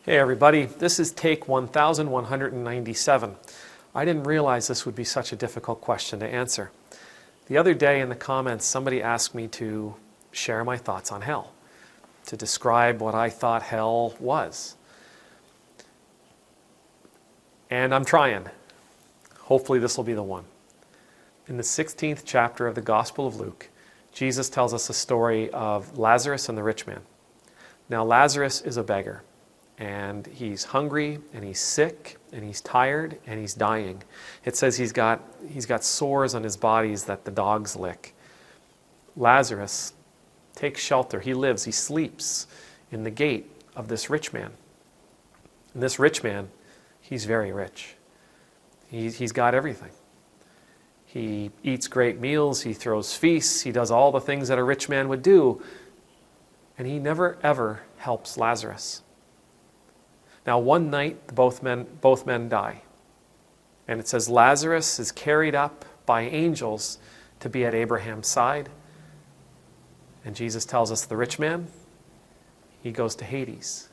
Hey everybody, this is take 1197. I didn't realize this would be such a difficult question to answer. The other day in the comments, somebody asked me to share my thoughts on hell, to describe what I thought hell was. And I'm trying. Hopefully this will be the one. In the 16th chapter of the Gospel of Luke, Jesus tells us a story of Lazarus and the rich man. Now Lazarus is a beggar. And he's hungry, and he's sick, and he's tired, and he's dying. It says he's got sores on his bodies that the dogs lick. Lazarus takes shelter. He lives, he sleeps in the gate of this rich man. And this rich man, he's very rich. He's got everything. He eats great meals, he throws feasts, he does all the things that a rich man would do. And he never ever helps Lazarus. Now one night, both men die. And it says Lazarus is carried up by angels to be at Abraham's side. And Jesus tells us the rich man, he goes to Hades.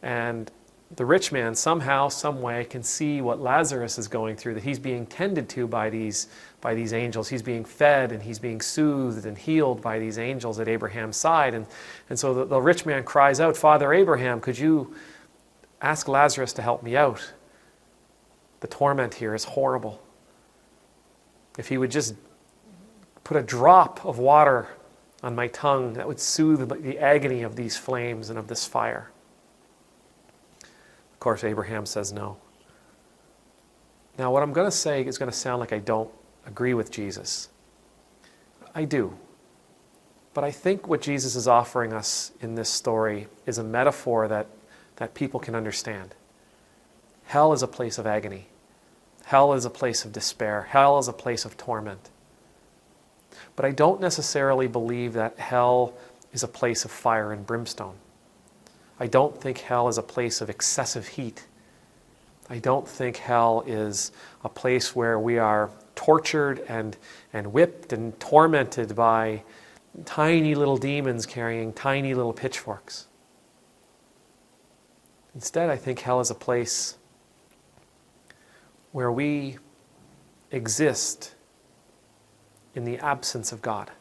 And the rich man somehow, some way can see what Lazarus is going through, that he's being tended to by these angels. He's being fed and he's being soothed and healed by these angels at Abraham's side. And so the rich man cries out, "Father Abraham, could you ask Lazarus to help me out? The torment here is horrible. If he would just put a drop of water on my tongue, that would soothe the agony of these flames and of this fire." Of course, Abraham says no. Now, what I'm going to say is going to sound like I don't agree with Jesus. I do. But I think what Jesus is offering us in this story is a metaphor that people can understand. Hell is a place of agony. Hell is a place of despair. Hell is a place of torment. But I don't necessarily believe that hell is a place of fire and brimstone. I don't think hell is a place of excessive heat. I don't think hell is a place where we are tortured and whipped and tormented by tiny little demons carrying tiny little pitchforks. Instead, I think hell is a place where we exist in the absence of God.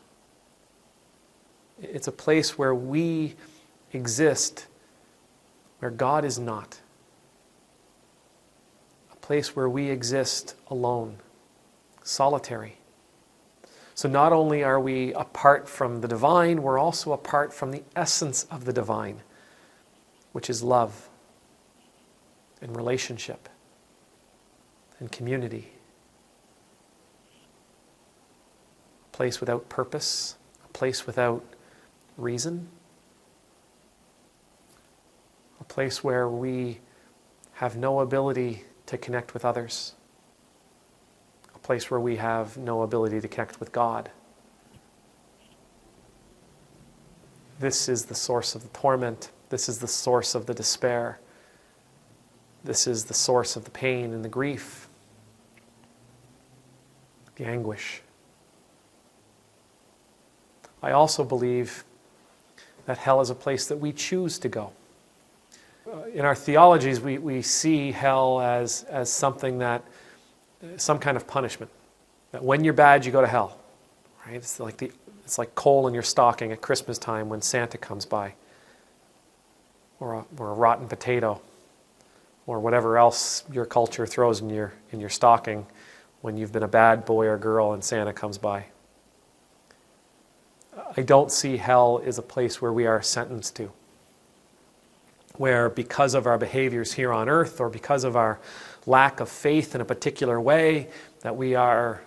It's a place where we exist where God is not. A place where we exist alone, solitary. So not only are we apart from the divine, we're also apart from the essence of the divine, which is love and relationship and community. A place without purpose, a place without reason. A place where we have no ability to connect with others. A place where we have no ability to connect with God. This is the source of the torment. This is the source of the despair. This is the source of the pain and the grief, the anguish. I also believe that hell is a place that we choose to go. In our theologies, we see hell as something that, some kind of punishment. That when you're bad, you go to hell. Right? It's like coal in your stocking at Christmas time when Santa comes by. Or a rotten potato. Or whatever else your culture throws in your stocking when you've been a bad boy or girl and Santa comes by. I don't see hell as a place where we are sentenced to. Where because of our behaviors here on earth or because of our lack of faith in a particular way, that we are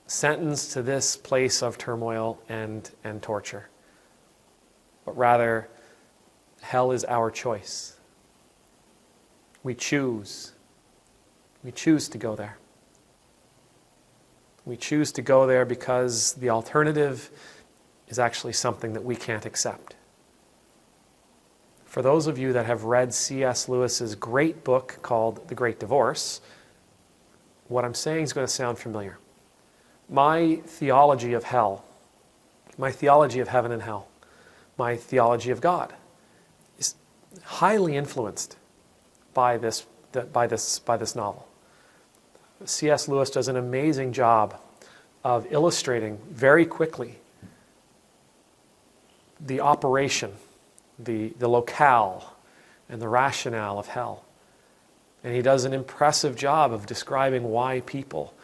sentenced to this place of turmoil and torture. But rather, hell is our choice. We choose. We choose to go there. We choose to go there because the alternative is actually something that we can't accept. For those of you that have read C.S. Lewis's great book called The Great Divorce, what I'm saying is going to sound familiar. My theology of hell, my theology of heaven and hell, my theology of God is highly influenced by this novel. C.S. Lewis does an amazing job of illustrating very quickly the operation, the locale, and the rationale of hell. And he does an impressive job of describing why people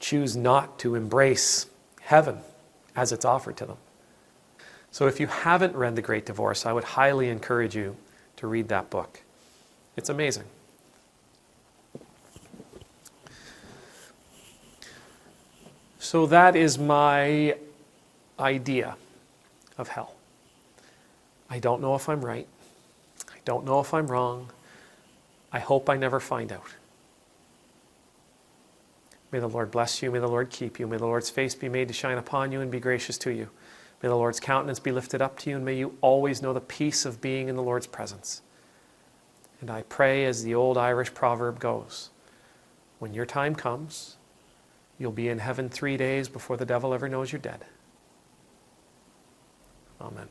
choose not to embrace heaven as it's offered to them. So if you haven't read The Great Divorce, I would highly encourage you to read that book. It's amazing. So that is my idea of hell. I don't know if I'm right. I don't know if I'm wrong. I hope I never find out. May the Lord bless you. May the Lord keep you. May the Lord's face be made to shine upon you and be gracious to you. May the Lord's countenance be lifted up to you, and may you always know the peace of being in the Lord's presence. And I pray, as the old Irish proverb goes, when your time comes, you'll be in heaven 3 days before the devil ever knows you're dead. Amen.